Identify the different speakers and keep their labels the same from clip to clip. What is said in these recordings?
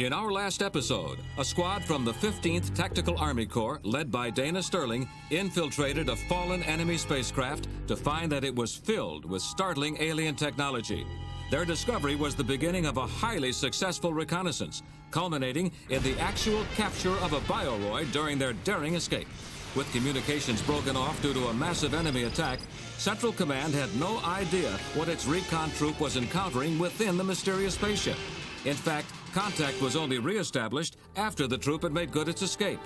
Speaker 1: In our last episode, a squad from the 15th Tactical Army Corps, led by Dana Sterling, infiltrated a fallen enemy spacecraft to find that it was filled with startling alien technology. Their discovery was the beginning of a highly successful reconnaissance, culminating in the actual capture of a Bioroid during their daring escape. With communications broken off due to a massive enemy attack, Central Command had no idea what its recon troop was encountering within the mysterious spaceship. In fact, contact was only re-established after the troop had made good its escape.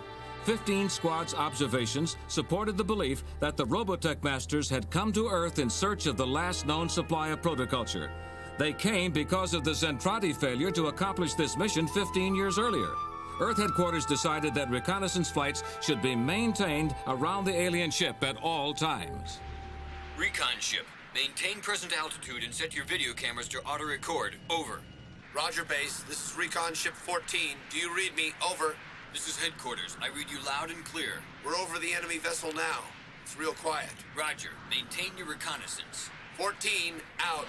Speaker 1: 15 squads' observations supported the belief that the Robotech masters had come to Earth in search of the last known supply of protoculture. They came because of the Zentradi failure to accomplish this mission 15 years earlier. Earth headquarters decided that reconnaissance flights should be maintained around the alien ship at all times.
Speaker 2: Recon ship, maintain present altitude and set your video cameras to auto-record. Over.
Speaker 3: Roger, base. This is Recon Ship 14. Do you read me? Over.
Speaker 2: This is headquarters. I read you loud and clear.
Speaker 3: We're over the enemy vessel now. It's real quiet.
Speaker 2: Roger. Maintain your reconnaissance.
Speaker 3: 14, out.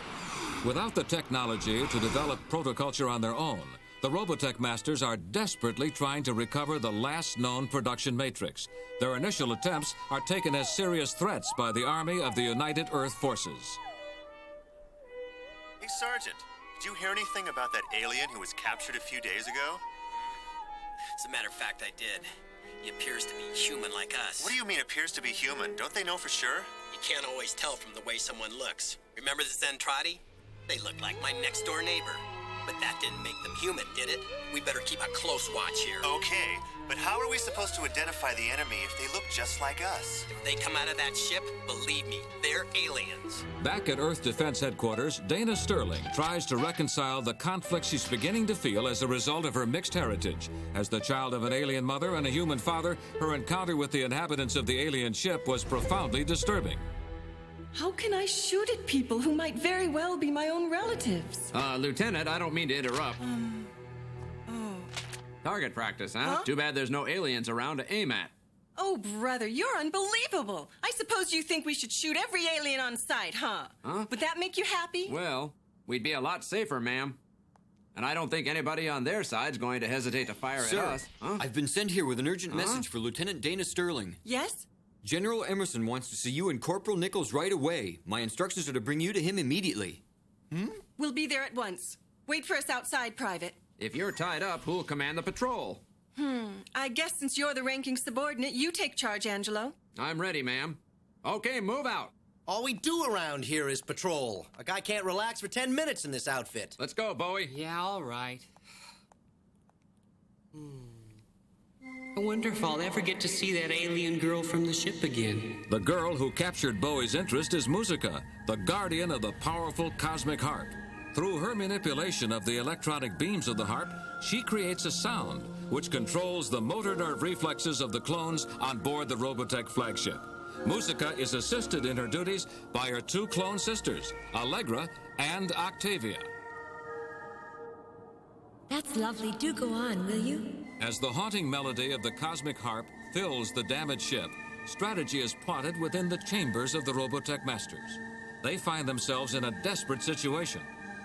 Speaker 1: Without the technology to develop protoculture on their own, the Robotech masters are desperately trying to recover the last known production matrix. Their initial attempts are taken as serious threats by the Army of the United Earth Forces.
Speaker 4: Hey, Sergeant. Did you hear anything about that alien who was captured a few days ago?
Speaker 5: As a matter of fact, I did. He appears to be human like us.
Speaker 4: What do you mean appears to be human? Don't they know for sure?
Speaker 5: You can't always tell from the way someone looks. Remember the Zentradi? They look like my next-door neighbor. But that didn't make them human, did it? We better keep a close watch here.
Speaker 4: Okay, but how are we supposed to identify the enemy if they look just like us?
Speaker 5: If they come out of that ship, believe me, they're aliens.
Speaker 1: Back at Earth Defense Headquarters, Dana Sterling tries to reconcile the conflict she's beginning to feel as a result of her mixed heritage. As the child of an alien mother and a human father, her encounter with the inhabitants of the alien ship was profoundly disturbing.
Speaker 6: How can I shoot at people who might very well be my own relatives?
Speaker 7: Lieutenant, I don't mean to interrupt. Target practice, huh? Too bad there's no aliens around to aim at.
Speaker 6: Oh, brother, you're unbelievable. I suppose you think we should shoot every alien on sight, huh? Would that make you happy?
Speaker 7: Well, we'd be a lot safer, ma'am. And I don't think anybody on their side's going to hesitate to fire at us.
Speaker 2: I've been sent here with an urgent message for Lieutenant Dana Sterling.
Speaker 6: Yes?
Speaker 2: General Emerson wants to see you and Corporal Nichols right away. My instructions are to bring you to him immediately.
Speaker 6: We'll be there at once. Wait for us outside, Private.
Speaker 7: If you're tied up, who'll command the patrol?
Speaker 6: I guess since you're the ranking subordinate, you take charge, Angelo.
Speaker 7: I'm ready, ma'am. Okay, move out.
Speaker 8: All we do around here is patrol. A guy can't relax for 10 minutes in this outfit.
Speaker 7: Let's go, Bowie.
Speaker 9: Yeah, all right. I wonder if I'll ever get to see that alien girl from the ship again.
Speaker 1: The girl who captured Bowie's interest is Musica, the guardian of the powerful cosmic harp. Through her manipulation of the electronic beams of the harp, she creates a sound which controls the motor nerve reflexes of the clones on board the Robotech flagship. Musica is assisted in her duties by her two clone sisters, Allegra and Octavia.
Speaker 10: That's lovely. Do go on, will you?
Speaker 1: As the haunting melody of the cosmic harp fills the damaged ship, strategy is plotted within the chambers of the Robotech masters. They find themselves in a desperate situation.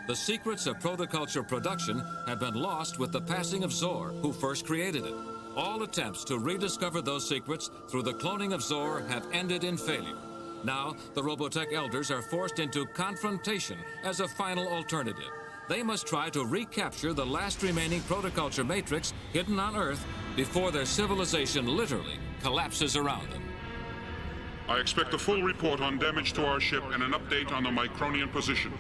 Speaker 1: The secrets of protoculture production have been lost with the passing of Zor, who first created it. All attempts to rediscover those secrets through the cloning of Zor have ended in failure. Now, the Robotech elders are forced into confrontation as a final alternative. They must try to recapture the last remaining protoculture matrix hidden on Earth before their civilization literally collapses around them.
Speaker 11: I expect a full report on damage to our ship and an update on the Micronian position.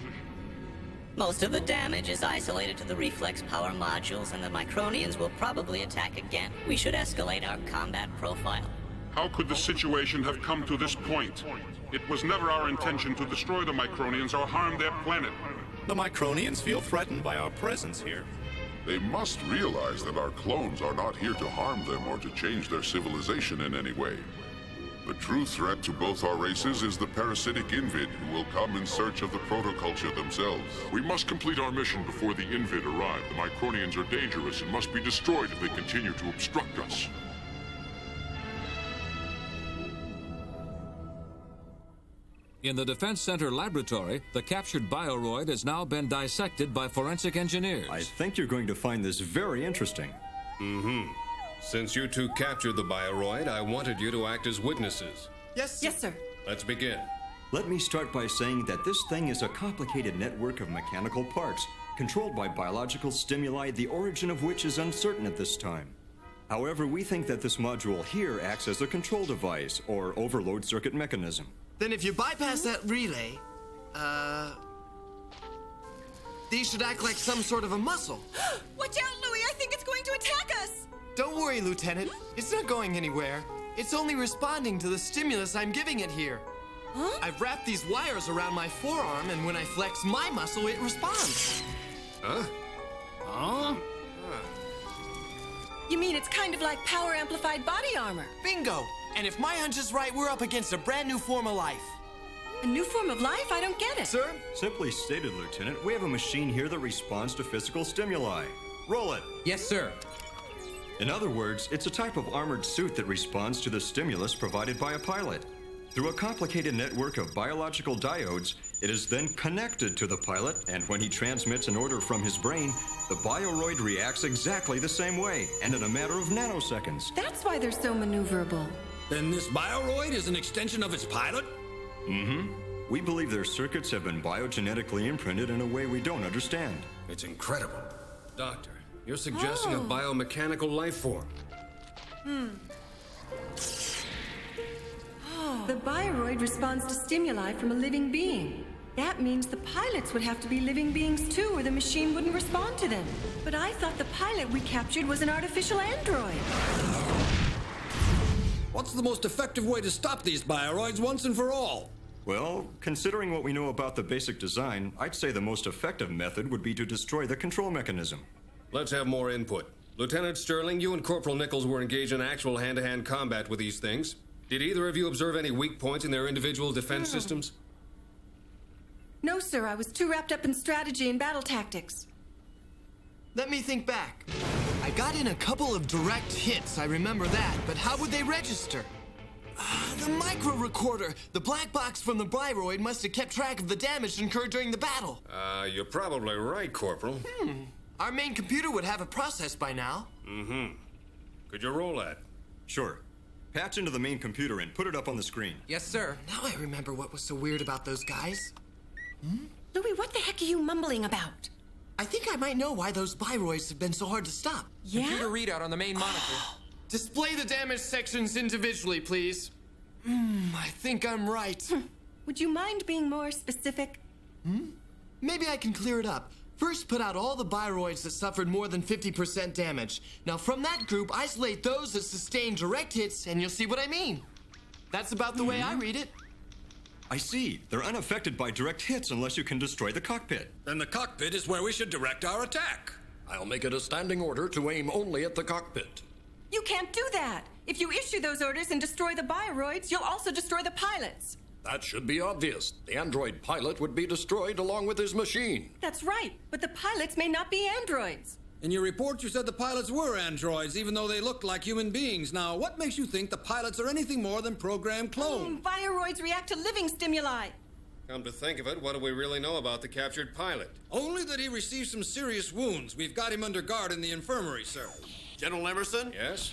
Speaker 12: Most of the damage is isolated to the reflex power modules, and the Micronians will probably attack again. We should escalate our combat profile.
Speaker 11: How could the situation have come to this point? It was never our intention to destroy the Micronians or harm their planet.
Speaker 13: The Micronians feel threatened by our presence here.
Speaker 14: They must realize that our clones are not here to harm them or to change their civilization in any way. The true threat to both our races is the parasitic Invid, who will come in search of the protoculture themselves.
Speaker 11: We must complete our mission before the Invid arrive. The Micronians are dangerous and must be destroyed if they continue to obstruct us.
Speaker 1: In the Defense Center laboratory, the captured Bioroid has now been dissected by forensic engineers.
Speaker 15: I think you're going to find this very interesting.
Speaker 16: Mm-hmm. Since you two captured the Bioroid, I wanted you to act as witnesses.
Speaker 6: Yes, sir.
Speaker 16: Let's begin.
Speaker 15: Let me start by saying that this thing is a complicated network of mechanical parts, controlled by biological stimuli, the origin of which is uncertain at this time. However, we think that this module here acts as a control device, or overload circuit mechanism.
Speaker 17: Then if you bypass that relay, these should act like some sort of a muscle.
Speaker 6: Watch out, Louis! I think it's going to attack us!
Speaker 17: Don't worry, Lieutenant. It's not going anywhere. It's only responding to the stimulus I'm giving it here.
Speaker 6: Huh?
Speaker 17: I've wrapped these wires around my forearm, and when I flex my muscle, it responds.
Speaker 16: Huh?
Speaker 17: Huh?
Speaker 6: You mean it's kind of like power-amplified body armor?
Speaker 17: Bingo! And if my hunch is right, we're up against a brand new form of life.
Speaker 6: A new form of life? I don't get it.
Speaker 17: Sir?
Speaker 15: Simply stated, Lieutenant, we have a machine here that responds to physical stimuli. Roll it.
Speaker 7: Yes, sir.
Speaker 15: In other words, it's a type of armored suit that responds to the stimulus provided by a pilot. Through a complicated network of biological diodes, it is then connected to the pilot, and when he transmits an order from his brain, the Bioroid reacts exactly the same way, and in a matter of nanoseconds.
Speaker 6: That's why they're so maneuverable.
Speaker 18: Then this Bioroid is an extension of its pilot?
Speaker 15: Mm-hmm. We believe their circuits have been biogenetically imprinted in a way we don't understand.
Speaker 16: It's incredible. Doctor, you're suggesting a biomechanical life form.
Speaker 6: The Bioroid responds to stimuli from a living being. That means the pilots would have to be living beings too, or the machine wouldn't respond to them. But I thought the pilot we captured was an artificial android.
Speaker 18: What's the most effective way to stop these Bioroids once and for all?
Speaker 15: Well, considering what we know about the basic design, I'd say the most effective method would be to destroy the control mechanism.
Speaker 16: Let's have more input. Lieutenant Sterling, you and Corporal Nichols were engaged in actual hand-to-hand combat with these things. Did either of you observe any weak points in their individual defense systems?
Speaker 6: No, sir. I was too wrapped up in strategy and battle tactics.
Speaker 17: Let me think back. I got in a couple of direct hits, I remember that, but how would they register? The micro recorder! The black box from the Bioroid must have kept track of the damage incurred during the battle.
Speaker 16: You're probably right, Corporal.
Speaker 17: Our main computer would have it processed by now.
Speaker 16: Mm-hmm. Could you roll that?
Speaker 15: Sure. Patch into the main computer and put it up on the screen.
Speaker 17: Yes, sir. Now I remember what was so weird about those guys.
Speaker 6: Louis, what the heck are you mumbling about?
Speaker 17: I think I might know why those Bioroids have been so hard to stop.
Speaker 6: Yeah?
Speaker 17: Computer readout on the main monitor. Display the damaged sections individually, please. I think I'm right.
Speaker 6: Would you mind being more specific?
Speaker 17: Maybe I can clear it up. First, put out all the Bioroids that suffered more than 50% damage. Now, from that group, isolate those that sustained direct hits, and you'll see what I mean. That's about the way I read it.
Speaker 15: I see. They're unaffected by direct hits unless you can destroy the cockpit.
Speaker 18: Then the cockpit is where we should direct our attack. I'll make it a standing order to aim only at the cockpit.
Speaker 6: You can't do that. If you issue those orders and destroy the Bioroids, you'll also destroy the pilots.
Speaker 18: That should be obvious. The android pilot would be destroyed along with his machine.
Speaker 6: That's right, but the pilots may not be androids.
Speaker 18: In your report, you said the pilots were androids, even though they looked like human beings. Now, what makes you think the pilots are anything more than programmed clones?
Speaker 6: Bioroids react to living stimuli.
Speaker 16: Come to think of it, what do we really know about the captured pilot?
Speaker 18: Only that he received some serious wounds. We've got him under guard in the infirmary, sir.
Speaker 3: General Emerson?
Speaker 16: Yes?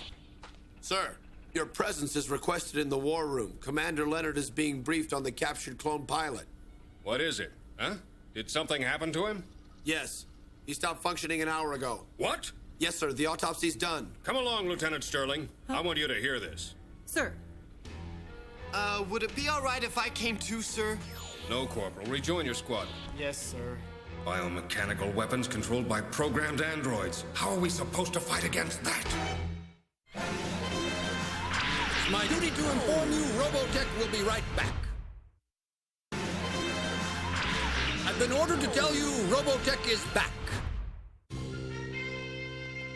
Speaker 3: Sir, your presence is requested in the war room. Commander Leonard is being briefed on the captured clone pilot.
Speaker 16: What is it? Huh? Did something happen to him?
Speaker 3: Yes. He stopped functioning an hour ago.
Speaker 16: What?
Speaker 3: Yes, sir. The autopsy's done.
Speaker 16: Come along, Lieutenant Sterling. I want you to hear this.
Speaker 6: Sir.
Speaker 17: Would it be all right if I came too, sir?
Speaker 16: No, Corporal. Rejoin your squadron.
Speaker 17: Yes, sir.
Speaker 16: Biomechanical weapons controlled by programmed androids. How are we supposed to fight against that?
Speaker 18: It's my duty to inform you Robotech will be right back. I've been ordered to tell you Robotech is back.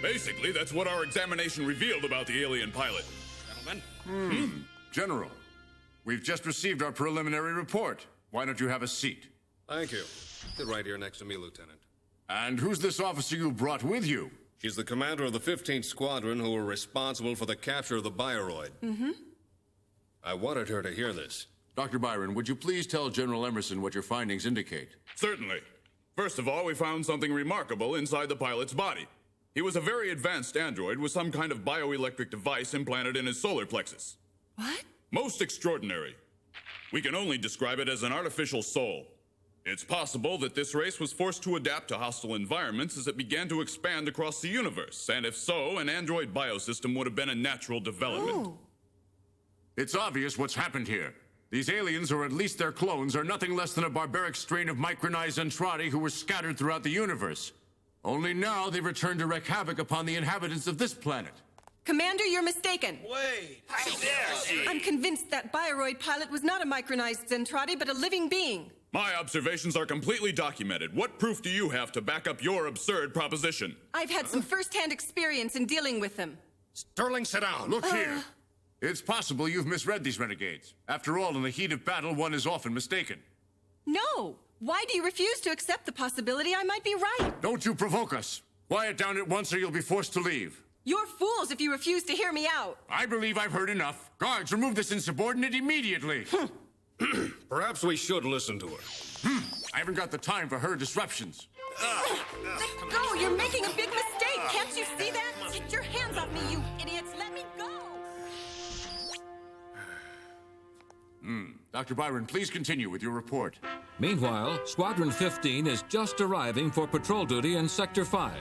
Speaker 13: Basically, that's what our examination revealed about the alien pilot.
Speaker 18: Gentlemen?
Speaker 19: General, we've just received our preliminary report. Why don't you have a seat?
Speaker 16: Thank you. Sit right here next to me, Lieutenant.
Speaker 19: And who's this officer you brought with you?
Speaker 16: She's the commander of the 15th Squadron who were responsible for the capture of the Bioroid.
Speaker 6: Mm-hmm.
Speaker 16: I wanted her to hear this.
Speaker 19: Dr. Byron, would you please tell General Emerson what your findings indicate?
Speaker 13: Certainly. First of all, we found something remarkable inside the pilot's body. He was a very advanced android with some kind of bioelectric device implanted in his solar plexus.
Speaker 6: What?
Speaker 13: Most extraordinary. We can only describe it as an artificial soul. It's possible that this race was forced to adapt to hostile environments as it began to expand across the universe, and if so, an android biosystem would have been a natural development.
Speaker 6: Ooh.
Speaker 19: It's obvious what's happened here. These aliens, or at least their clones, are nothing less than a barbaric strain of micronized Zentradi who were scattered throughout the universe. Only now they've returned to wreak havoc upon the inhabitants of this planet.
Speaker 6: Commander, you're mistaken.
Speaker 18: Wait!
Speaker 4: How dare she?
Speaker 6: I'm convinced that Bioroid pilot was not a micronized Zentradi, but a living being.
Speaker 13: My observations are completely documented. What proof do you have to back up your absurd proposition?
Speaker 6: I've had some first-hand experience in dealing with them.
Speaker 16: Sterling, sit down.
Speaker 19: Look here. It's possible you've misread these renegades. After all, in the heat of battle, one is often mistaken.
Speaker 6: No! Why do you refuse to accept the possibility I might be right?
Speaker 19: Don't you provoke us. Quiet down at once or you'll be forced to leave.
Speaker 6: You're fools if you refuse to hear me out.
Speaker 19: I believe I've heard enough. Guards, remove this insubordinate immediately.
Speaker 16: Perhaps we should listen to her.
Speaker 19: I haven't got the time for her disruptions.
Speaker 6: Let go! You're making a big mistake! Can't you see that? Get your hands off me, you idiots! Let me go!
Speaker 19: Dr. Byron, please continue with your report.
Speaker 1: Meanwhile, Squadron 15 is just arriving for patrol duty in Sector 5.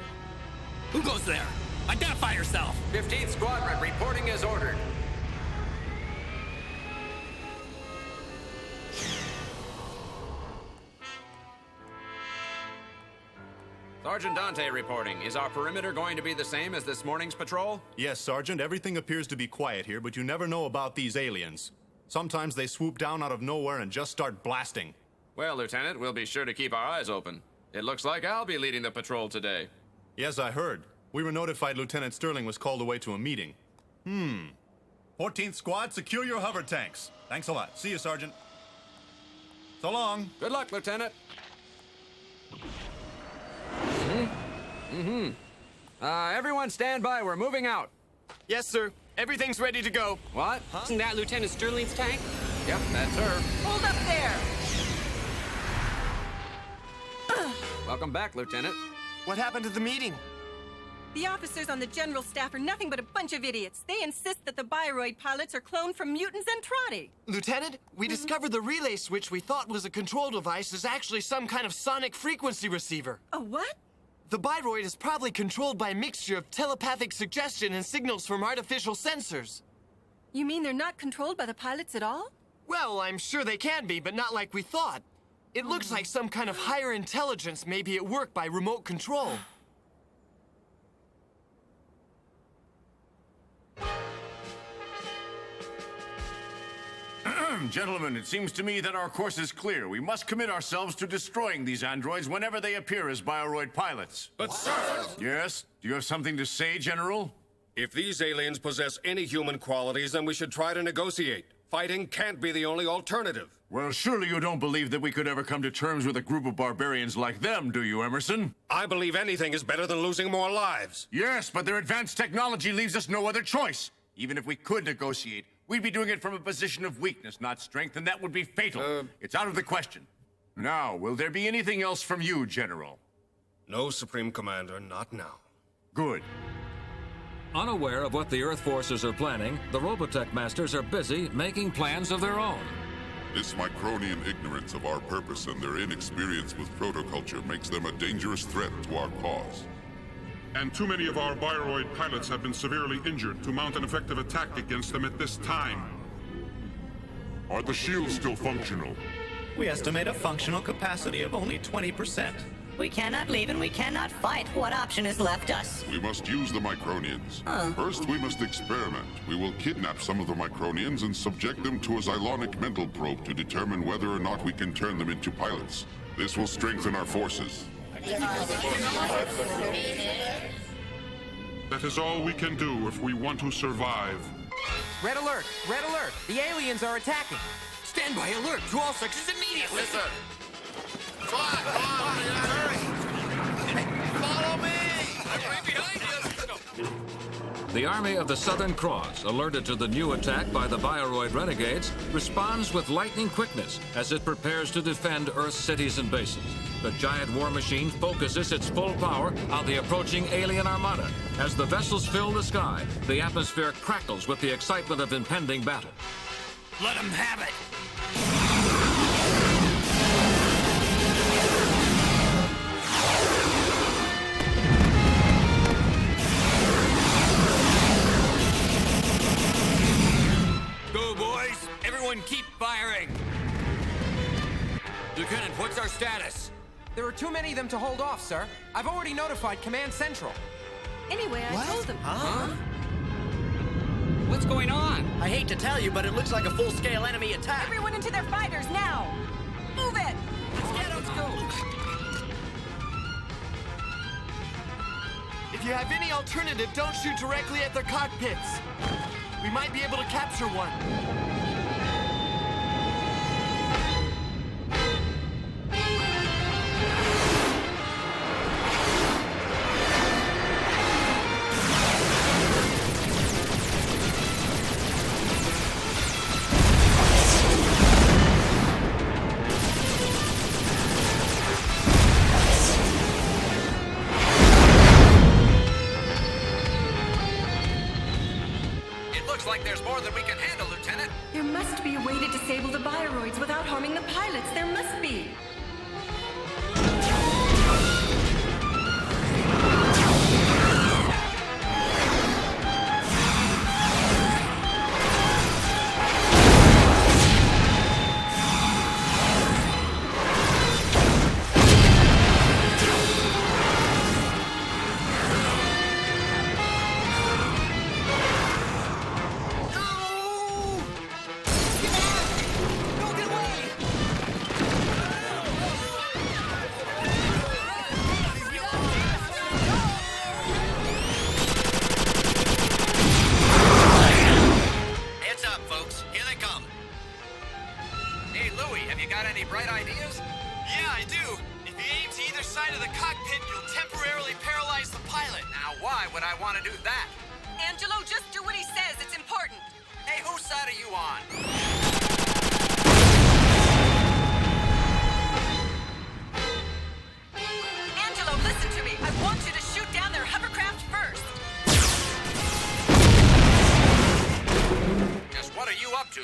Speaker 5: Who goes there? Identify yourself!
Speaker 7: 15th Squadron reporting as ordered. Sergeant Dante reporting. Is our perimeter going to be the same as this morning's patrol?
Speaker 20: Yes, Sergeant. Everything appears to be quiet here, but you never know about these aliens. Sometimes they swoop down out of nowhere and just start blasting.
Speaker 7: Well, Lieutenant, we'll be sure to keep our eyes open. It looks like I'll be leading the patrol today.
Speaker 20: Yes, I heard. We were notified Lieutenant Sterling was called away to a meeting. 14th Squad, secure your hover tanks. Thanks a lot. See you, Sergeant. So long.
Speaker 7: Good luck, Lieutenant. Everyone stand by. We're moving out.
Speaker 17: Yes, sir. Everything's ready to go.
Speaker 7: What?
Speaker 9: Isn't that Lieutenant Sterling's tank?
Speaker 7: Yep, that's her.
Speaker 6: Hold up there!
Speaker 7: Welcome back, Lieutenant.
Speaker 17: What happened to the meeting?
Speaker 6: The officers on the general staff are nothing but a bunch of idiots. They insist that the Bioroid pilots are cloned from mutants and Zentradi.
Speaker 17: Lieutenant, we discovered the relay switch we thought was a control device is actually some kind of sonic frequency receiver.
Speaker 6: A what?
Speaker 17: The Bioroid is probably controlled by a mixture of telepathic suggestion and signals from artificial sensors.
Speaker 6: You mean they're not controlled by the pilots at all?
Speaker 17: Well, I'm sure they can be, but not like we thought. It looks like some kind of higher intelligence may be at work by remote control.
Speaker 19: Gentlemen, it seems to me that our course is clear. We must commit ourselves to destroying these androids whenever they appear as Bioroid pilots.
Speaker 16: But, sir!
Speaker 19: Yes? Do you have something to say, General?
Speaker 16: If these aliens possess any human qualities, then we should try to negotiate. Fighting can't be the only alternative.
Speaker 19: Well, surely you don't believe that we could ever come to terms with a group of barbarians like them, do you, Emerson?
Speaker 16: I believe anything is better than losing more lives.
Speaker 19: Yes, but their advanced technology leaves us no other choice. Even if we could negotiate, we'd be doing it from a position of weakness, not strength, and that would be fatal. It's out of the question. Now, will there be anything else from you, General?
Speaker 16: No, Supreme Commander, not now.
Speaker 19: Good.
Speaker 1: Unaware of what the Earth forces are planning, the Robotech masters are busy making plans of their own.
Speaker 14: This Micronian ignorance of our purpose and their inexperience with protoculture makes them a dangerous threat to our cause.
Speaker 11: And too many of our Bioroid pilots have been severely injured to mount an effective attack against them at this time.
Speaker 14: Are the shields still functional?
Speaker 21: We estimate a functional capacity of only 20%.
Speaker 12: We cannot leave and we cannot fight. What option is left us?
Speaker 14: We must use the Micronians. First, we must experiment. We will kidnap some of the Micronians and subject them to a Xylonic mental probe to determine whether or not we can turn them into pilots. This will strengthen our forces.
Speaker 11: That is all we can do if we want to survive.
Speaker 22: Red alert! Red alert! The aliens are attacking!
Speaker 5: Stand by alert to all sections immediately!
Speaker 3: Listen! Come on, hurry! Follow me!
Speaker 5: I'm right behind you!
Speaker 1: The Army of the Southern Cross, alerted to the new attack by the Bioroid renegades, responds with lightning quickness as it prepares to defend Earth's cities and bases. The giant war machine focuses its full power on the approaching alien armada. As the vessels fill the sky, the atmosphere crackles with the excitement of impending battle.
Speaker 5: Let them have it!
Speaker 7: Go, boys! Everyone keep firing! Lieutenant, what's our status?
Speaker 22: There are too many of them to hold off, sir. I've already notified Command Central.
Speaker 6: Anyway, I told them.
Speaker 22: Huh?
Speaker 9: What's going on?
Speaker 5: I hate to tell you, but it looks like a full-scale enemy attack.
Speaker 6: Everyone into their fighters now! Move it!
Speaker 22: Let's go!
Speaker 17: If you have any alternative, don't shoot directly at their cockpits. We might be able to capture one.
Speaker 7: Like there's more than we can handle, Lieutenant.
Speaker 6: There must be a way to disable the Bioroids without harming the pilots. There must be.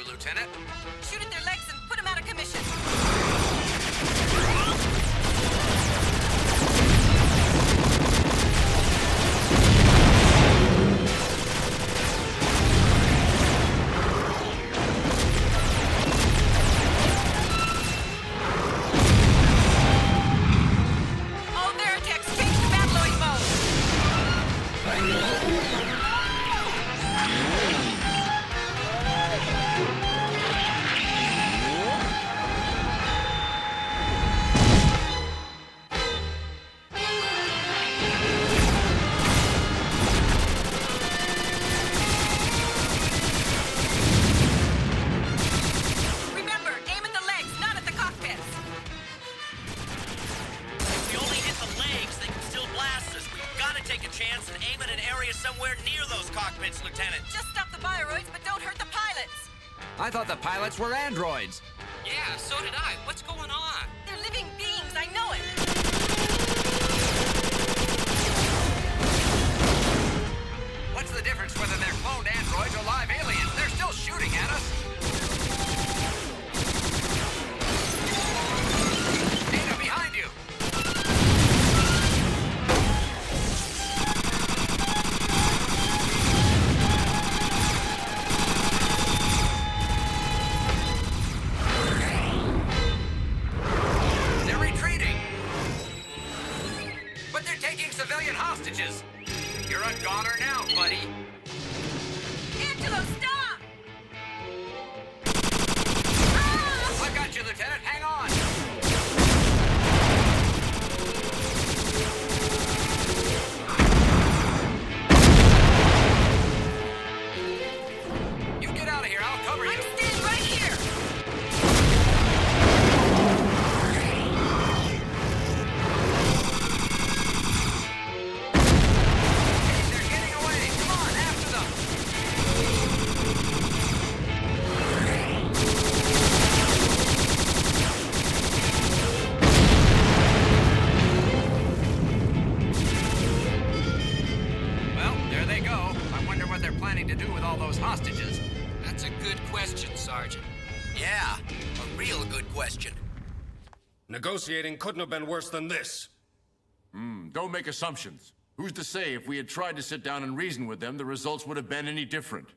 Speaker 7: Lieutenant.
Speaker 6: Shoot at their legs and put them out of commission. All Veritechs, change to battloid mode.
Speaker 7: Lieutenant.
Speaker 6: Just stop the Bioroids, but don't hurt the pilots.
Speaker 7: I thought the pilots were androids.
Speaker 9: Yeah, so did I. What's going on?
Speaker 6: They're living beings, I know it.
Speaker 7: What's the difference whether they're cloned androids or live aliens? They're still shooting at us. Data behind you. Civilian hostages. You're a goner now, buddy.
Speaker 6: Angelo, stop!
Speaker 7: Ah! I've got you, Lieutenant. Hang on. You get out of here. I'll cover you.
Speaker 6: I'm staying right here.
Speaker 7: They're getting away. Come on, after to do with all those hostages?
Speaker 2: That's a good question, Sergeant.
Speaker 5: Yeah, a real good question.
Speaker 16: Negotiating couldn't have been worse than this.
Speaker 19: Don't make assumptions. Who's to say if we had tried to sit down and reason with them, the results would have been any different?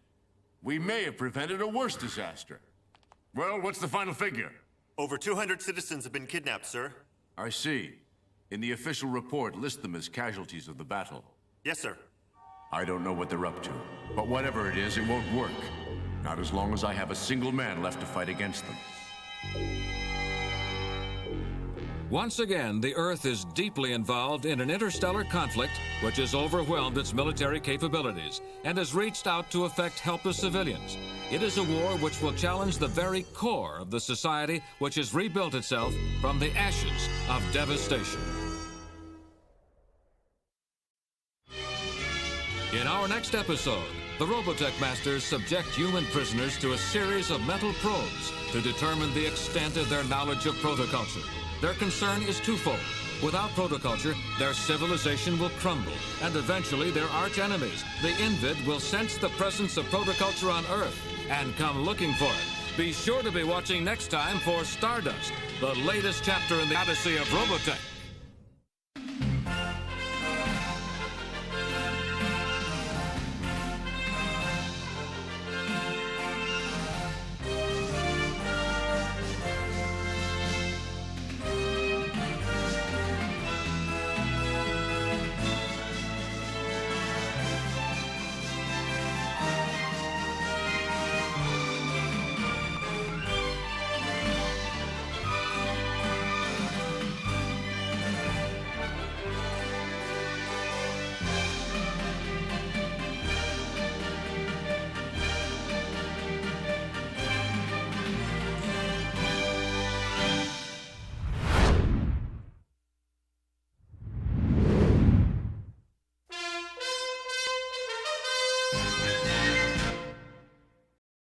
Speaker 19: We may have prevented a worse disaster. Well, what's the final figure?
Speaker 4: Over 200 citizens have been kidnapped, sir.
Speaker 19: I see. In the official report, list them as casualties of the battle.
Speaker 4: Yes, sir.
Speaker 19: I don't know what they're up to, but whatever it is, it won't work. Not as long as I have a single man left to fight against them.
Speaker 1: Once again, the Earth is deeply involved in an interstellar conflict which has overwhelmed its military capabilities and has reached out to affect helpless civilians. It is a war which will challenge the very core of the society which has rebuilt itself from the ashes of devastation. In our next episode, the Robotech Masters subject human prisoners to a series of mental probes to determine the extent of their knowledge of protoculture. Their concern is twofold. Without protoculture, their civilization will crumble, and eventually their arch-enemies, the Invid, will sense the presence of protoculture on Earth and come looking for it. Be sure to be watching next time for Stardust, the latest chapter in the Odyssey of Robotech.